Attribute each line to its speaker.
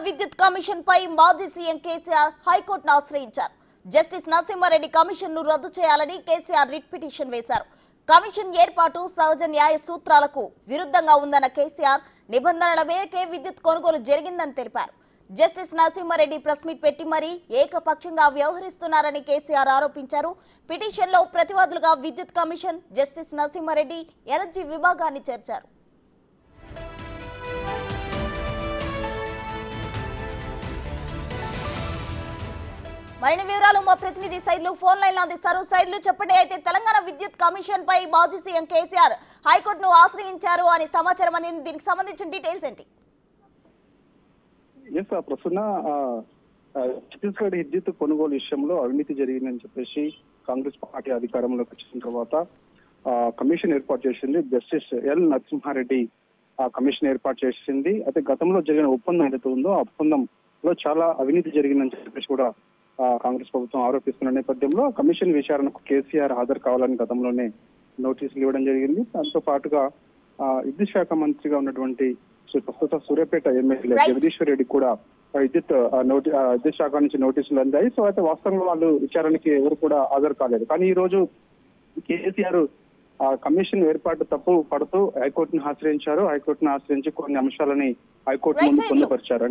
Speaker 1: విద్యుత్ కమిషన్ పై మాజీ సీఎం కేసీఆర్ హైకోర్టును ఆశ్రయించారు. జస్టిస్ నరసింహారెడ్డి కమిషన్ ను రద్దు చేయాలని కేసీఆర్ రిట్ పిటిషన్ వేశారు. కమిషన్ ఏర్పాటు సహజ న్యాయ సూత్రాలకు విరుద్ధంగా ఉందన్న కేసీఆర్ నిబంధనల మేరకే విద్యుత్ కొనుగోలు జరిగిందని తెలిపారు. జస్టిస్ నరసింహారెడ్డి ప్రెస్ మీట్ పెట్టి మరీ ఏకపక్షంగా వ్యవహరిస్తున్నారని కేసీఆర్ ఆరోపించారు. పిటిషన్లో ప్రతివాదులుగా విద్యుత్ కమిషన్, జస్టిస్ నరసింహారెడ్డి, ఎనర్జీ విభాగాన్ని చేర్చారు. మరిన్ని వివరాలు మా ప్రతినిధి సైదులు ఫోన్ లైన్ లో అందిస్తారు. సైదులు చెప్పండి, అయితే తెలంగాణ విద్యుత్ కమిషన్ పై మాజీ సీఎం కేసీఆర్ హైకోర్టును ఆశ్రయించారు అని సమాచారం అందింది. దీనికి సంబంధించిన డీటెయిల్స్ ఏంటి?
Speaker 2: ప్రస్తుతం ఛత్తీస్గఢ్ విద్యుత్ కొనుగోలు విషయంలో అవినీతి జరిగిందని చెప్పేసి కాంగ్రెస్ పార్టీ అధికారంలోకి వచ్చిన తర్వాత కమిషన్ ఏర్పాటు చేసింది. జస్టిస్ ఎల్ నరసింహారెడ్డి ఆ కమిషన్ ఏర్పాటు చేసింది. అయితే గతంలో జరిగిన ఒప్పందం ఏదైతే ఉందో ఆ ఒప్పందంలో చాలా అవినీతి జరిగిందని చెప్పేసి కూడా కాంగ్రెస్ ప్రభుత్వం ఆరోపిస్తున్న నేపథ్యంలో కమిషన్ విచారణకు కేసీఆర్ హాజరు కావాలని గతంలోనే నోటీసులు ఇవ్వడం జరిగింది. దాంతో పాటుగా విద్యుత్ శాఖ మంత్రిగా ఉన్నటువంటి ప్రస్తుత సూర్యాపేట ఎమ్మెల్యే జగదీశ్వర్ రెడ్డి కూడా విద్యుత్ శాఖ నుంచి నోటీసులు అందాయి. సో అయితే వాస్తవంగా వాళ్ళు విచారణకి ఎవరు కూడా హాజరు కాలేదు. కానీ ఈ రోజు కేసీఆర్ కమిషన్ ఏర్పాటు తప్పు పడుతూ హైకోర్టును ఆశ్రయించారు. హైకోర్టును ఆశ్రయించి కొన్ని అంశాలని హైకోర్టు ముందు పొందుపరిచారు.